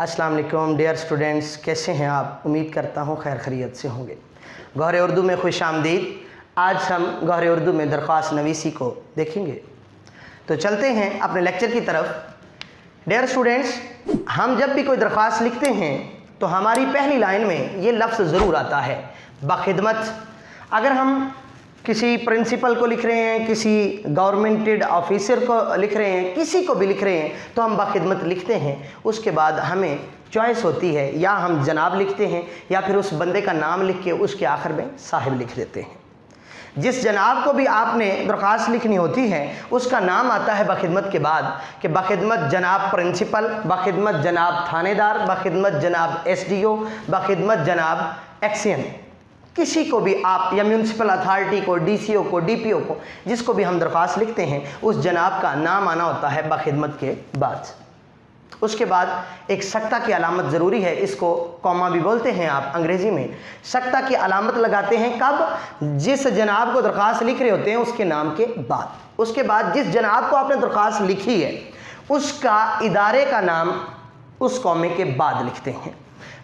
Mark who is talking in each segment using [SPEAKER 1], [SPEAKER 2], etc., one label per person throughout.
[SPEAKER 1] अस्सलाम वालेकुम dear students, कैसे हैं आप? उम्मीद करता हूँ खैर खैरियत से होंगे। गौहर उर्दू में खुश आमदीद। आज हम गौहर उर्दू में दरख्वास्त नवीसी को देखेंगे। तो चलते हैं अपने लेक्चर की तरफ। डियर स्टूडेंट्स, हम जब भी कोई दरख्वास्त लिखते हैं तो हमारी पहली लाइन में ये लफ्ज़ ज़रूर आता है, बाखिदमत। अगर हम किसी प्रिंसिपल को लिख रहे हैं, किसी गवर्नमेंटेड ऑफिसर को लिख रहे हैं, किसी को भी लिख रहे हैं तो हम बाखिदमत लिखते हैं। उसके बाद हमें चॉइस होती है, या हम जनाब लिखते हैं या फिर उस बंदे का नाम लिख के उसके आखिर में साहिब लिख देते हैं। जिस जनाब को भी आपने दरख्वास्त लिखनी होती है उसका नाम आता है बाखिदमत के बाद, कि बाखिदमत जनाब प्रिंसिपल, बाखिदमत जनाब थानेदार, बाखिदमत जनाब SDO, बाखिदमत जनाब एक्सियन। किसी को भी आप, या म्यूनसिपल अथॉरिटी को, DCO को, DPO को, जिसको भी हम दरख्वास्त लिखते हैं उस जनाब का नाम आना होता है बाखिदमत के बाद। उसके बाद एक सख्ता की अलामत ज़रूरी है, इसको कॉमा भी बोलते हैं आप अंग्रेज़ी में। सख्ता की अलामत लगाते हैं कब? जिस जनाब को दरख्वास्त लिख रहे होते हैं उसके नाम के बाद। उसके बाद जिस जनाब को आपने दरख्वास्त लिखी है उसका इदारे का नाम उस कॉमे के बाद लिखते हैं।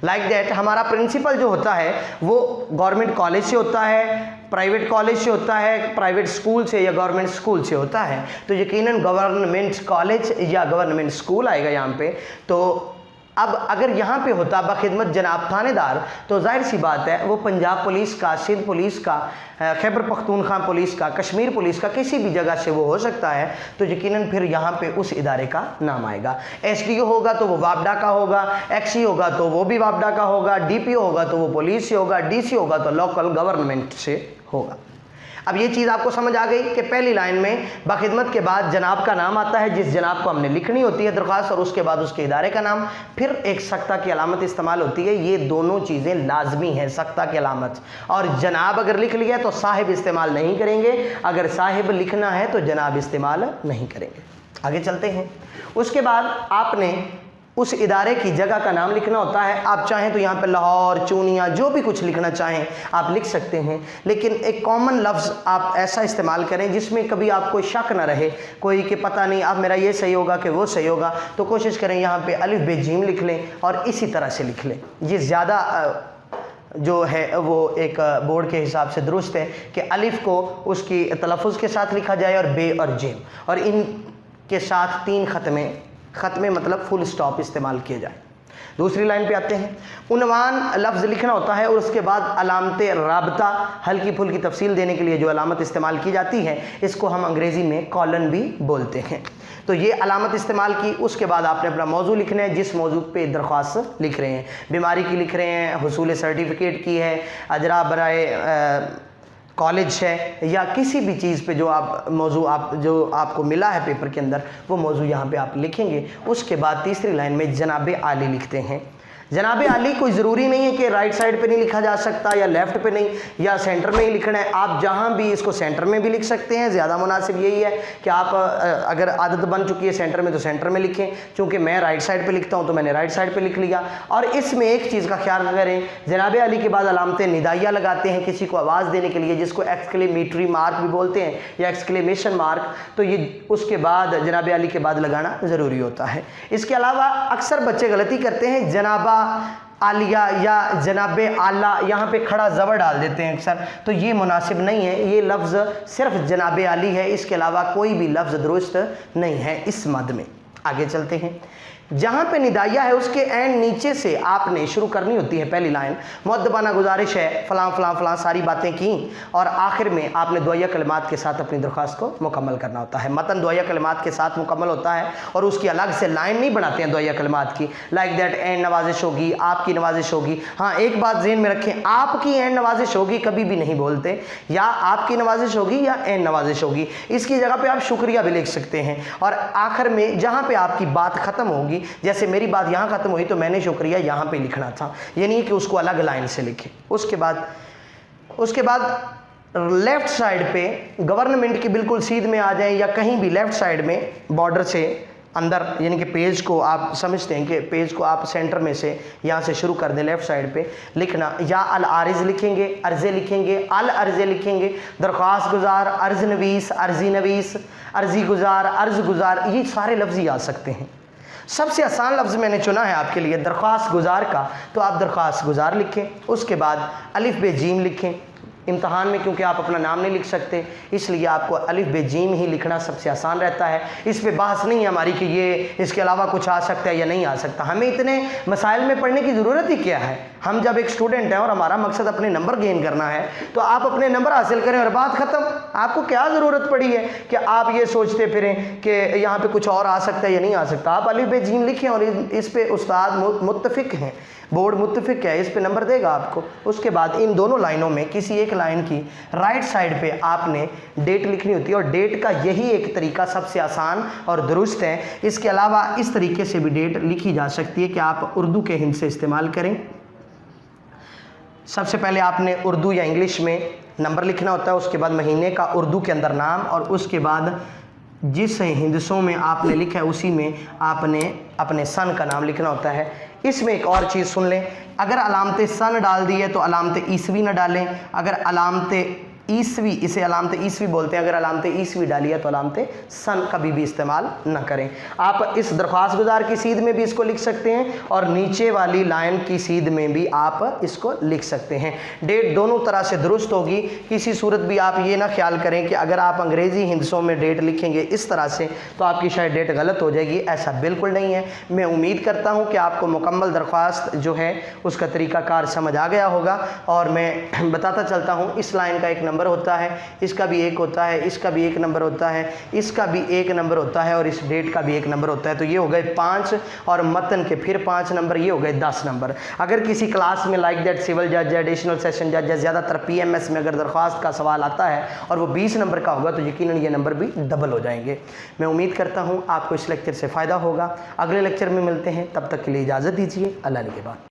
[SPEAKER 1] लाइक दैट हमारा प्रिंसिपल जो होता है वो गवर्नमेंट कॉलेज से होता है, प्राइवेट कॉलेज से होता है, प्राइवेट स्कूल से या गवर्नमेंट स्कूल से होता है, तो यकीनन गवर्नमेंट कॉलेज या गवर्नमेंट स्कूल आएगा यहाँ पे। तो अब अगर यहाँ पे होता बाखिदमत जनाब थानेदार तो जाहिर सी बात है वो पंजाब पुलिस का, सिंध पुलिस का, खैबर पख्तूनख्वा पुलिस का, कश्मीर पुलिस का, किसी भी जगह से वो हो सकता है। तो यकीनन फिर यहाँ पे उस इदारे का नाम आएगा। SDO होगा तो वो वापडा का होगा, XE होगा तो वो भी वापडा का होगा, DPO होगा तो वो पुलिस से होगा, DC होगा तो लोकल गवर्नमेंट से होगा। अब ये चीज़ आपको समझ आ गई कि पहली लाइन में बाखिदमत के बाद जनाब का नाम आता है जिस जनाब को हमने लिखनी होती है दरख्वास्त, और उसके बाद उसके इदारे का नाम, फिर एक सख्ता की अलामत इस्तेमाल होती है। ये दोनों चीज़ें लाजमी हैं, सख्ता की अलामत। और जनाब अगर लिख लिया तो साहिब इस्तेमाल नहीं करेंगे, अगर साहिब लिखना है तो जनाब इस्तेमाल नहीं करेंगे। आगे चलते हैं। उसके बाद आपने उस इदारे की जगह का नाम लिखना होता है। आप चाहें तो यहाँ पे लाहौर, चूनिया, जो भी कुछ लिखना चाहें आप लिख सकते हैं, लेकिन एक कॉमन लफ्ज़ आप ऐसा इस्तेमाल करें जिसमें कभी आपको शक ना रहे, कोई कि पता नहीं अब मेरा ये सही होगा कि वो सही होगा। तो कोशिश करें यहाँ पे अलिफ बे जीम लिख लें और इसी तरह से लिख लें। ये ज़्यादा जो है वो एक बोर्ड के हिसाब से दुरुस्त है कि अलिफ को उसकी तलफ़ुज़ के साथ लिखा जाए और बे और जीम, और इन के साथ 3 ख़त्मे मतलब फुल स्टॉप इस्तेमाल किए जाए। दूसरी लाइन पे आते हैं। उन्वान लफ्ज़ लिखना होता है और उसके बाद अलामत राबता, हल्की फुल्की तफसील देने के लिए जो अलामत इस्तेमाल की जाती है इसको हम अंग्रेज़ी में कॉलन भी बोलते हैं। तो ये अलामत इस्तेमाल की। उसके बाद आपने अपना मौजू लिखना है, जिस मौजू पे दरख्वास्त लिख रहे हैं, बीमारी की लिख रहे हैं, हुसूल सर्टिफिकेट की है, अजरा बराए कॉलेज है, या किसी भी चीज़ पे जो आप मौजू जो आपको मिला है पेपर के अंदर वो मौजू यहाँ पे आप लिखेंगे। उसके बाद तीसरी लाइन में जनाब आली लिखते हैं। जनाब आली कोई ज़रूरी नहीं है कि राइट साइड पे नहीं लिखा जा सकता या लेफ़्ट पे नहीं या सेंटर में ही लिखना है। आप जहाँ भी इसको सेंटर में भी लिख सकते हैं। ज़्यादा मुनासिब यही है कि आप अगर आदत बन चुकी है सेंटर में तो सेंटर में लिखें। चूँकि मैं राइट साइड पे लिखता हूँ तो मैंने राइट साइड पे लिख लिया। और इसमें एक चीज़ का ख्याल करें, जनाब आली के बाद अलामत निदाइया लगाते हैं किसी को आवाज़ देने के लिए, जिसको एक्सक्लेमेटरी मार्क भी बोलते हैं या एक्सक्लेमेशन मार्क। तो ये उसके बाद जनाब आली के बाद लगाना ज़रूरी होता है। इसके अलावा अक्सर बच्चे गलती करते हैं, जनाबा आलिया या जनाबे आला यहाँ पे खड़ा ज़बर डाल देते हैं अक्सर, तो ये मुनासिब नहीं है। ये लफ्ज़ सिर्फ जनाबे आली है, इसके अलावा कोई भी लफ्ज़ दुरुस्त नहीं है इस मद में। आगे चलते हैं। जहाँ पे निदाइया है उसके एंड नीचे से आपने शुरू करनी होती है पहली लाइन। मुअद्दबाना गुजारिश है, फ़लाँ फ़लाँ फ़लाँ सारी बातें की, और आखिर में आपने दुआया कलिमात के साथ अपनी दरख्वास्त को मुकम्मल करना होता है। मतन दुआया कलिमात के साथ मुकम्मल होता है और उसकी अलग से लाइन नहीं बनाते हैं दुआया कलिमात की। लाइक दैट एंड नवाजिश होगी, आपकी नवाजिश होगी। हाँ, एक बात ज़हन में रखें, आपकी एंड नवाजिश होगी कभी भी नहीं बोलते, या आपकी नवाजिश होगी या एंड नवाजिश होगी। इसकी जगह पर आप शुक्रिया भी लिख सकते हैं। और आखिर में जहाँ पर आपकी बात ख़त्म होगी, जैसे मेरी बात यहाँ खत्म हुई तो मैंने शुक्रिया यहाँ पे लिखना था, ये नहीं कि उसको अलग लाइन से लिखे। उसके बाद लेफ्ट साइड पे गवर्नमेंट की बिल्कुल सीध में आ जाएं, या कहीं भी लेफ्ट साइड में बॉर्डर से अंदर, यानी कि पेज को आप समझते हैं कि पेज को आप सेंटर में से यहाँ से शुरू कर दें, लेफ्ट साइड पे लिखना, या अल आरिज लिखेंगे, अर्ज़े लिखेंगे, अल अर्ज़े लिखेंगे, दरख्वास्त गुजार, अर्ज़ नवीस, अर्ज़ी नवीस, अर्ज़ी गुजार, अर्ज़ गुजार, ये सारे लफ्ज़ ही आ सकते हैं। सबसे आसान लफ्ज़ मैंने चुना है आपके लिए दरख्वास्त गुजार का, तो आप दरख्वास्त गुजार लिखें, उसके बाद अलिफ बे जीम लिखें। इम्तहान में क्योंकि आप अपना नाम नहीं लिख सकते, इसलिए आपको अलिफ बे जीम ही लिखना सबसे आसान रहता है। इस पे बहस नहीं है हमारी कि ये इसके अलावा कुछ आ सकता है या नहीं आ सकता। हमें इतने मसाइल में पढ़ने की ज़रूरत ही क्या है। हम जब एक स्टूडेंट हैं और हमारा मकसद अपने नंबर गेन करना है, तो आप अपने नंबर हासिल करें और बात ख़त्म। आपको क्या ज़रूरत पड़ी है कि आप ये सोचते फिरें कि यहाँ पे कुछ और आ सकता है या नहीं आ सकता। आप अलिफ बे जीम लिखें और इस पे उस्ताद मुत्तफ़िक हैं, बोर्ड मुत्तफ़िक है, इस पे नंबर देगा आपको। उसके बाद इन दोनों लाइनों में किसी एक लाइन की राइट साइड पे आपने डेट लिखनी होती है, और डेट का यही एक तरीका सबसे आसान और दुरुस्त है। इसके अलावा इस तरीके से भी डेट लिखी जा सकती है कि आप उर्दू के हिंद से इस्तेमाल करें। सबसे पहले आपने उर्दू या इंग्लिश में नंबर लिखना होता है, उसके बाद महीने का उर्दू के अंदर नाम, और उसके बाद जिस हिंदसों में आपने लिखा है उसी में आपने अपने सन का नाम लिखना होता है। इसमें एक और चीज़ सुन लें, अगर अलामत सन डाल दी है तो अलामत ईसवी न डालें। अगर अलामत ईसवी, इसे अलामत ईसवी बोलते हैं, अगर अलामत ईसवी डाली है तो अलामत सन कभी भी इस्तेमाल न करें। आप इस दरख्वास्त गुजार की सीध में भी इसको लिख सकते हैं और नीचे वाली लाइन की सीध में भी आप इसको लिख सकते हैं। डेट दोनों तरह से दुरुस्त होगी। किसी सूरत भी आप ये ना ख्याल करें कि अगर आप अंग्रेज़ी हिंदसों में डेट लिखेंगे इस तरह से तो आपकी शायद डेट गलत हो जाएगी, ऐसा बिल्कुल नहीं है। मैं उम्मीद करता हूँ कि आपको मुकम्मल दरख्वास्त जो है उसका तरीक़ाकार समझ आ गया होगा। और मैं बताता चलता हूँ, इस लाइन का एक नंबर होता है, इसका भी एक होता है, इसका भी एक नंबर होता है, इसका भी एक नंबर होता है और इस डेट का भी एक नंबर होता है। तो ये हो गए 5 और मतन के फिर 5 नंबर, ये हो गए 10 नंबर। अगर किसी क्लास में लाइक दैट सिविल जज, एडिशनल सेशन जज या ज़्यादातर PMS में अगर दरख्वास्त का सवाल आता है और वो 20 नंबर का होगा तो यकीनन ये नंबर भी डबल हो जाएंगे। मैं उम्मीद करता हूँ आपको इस लेक्चर से फ़ायदा होगा। अगले लेक्चर में मिलते हैं, तब तक के लिए इजाज़त दीजिए। अल्लाह के बाद।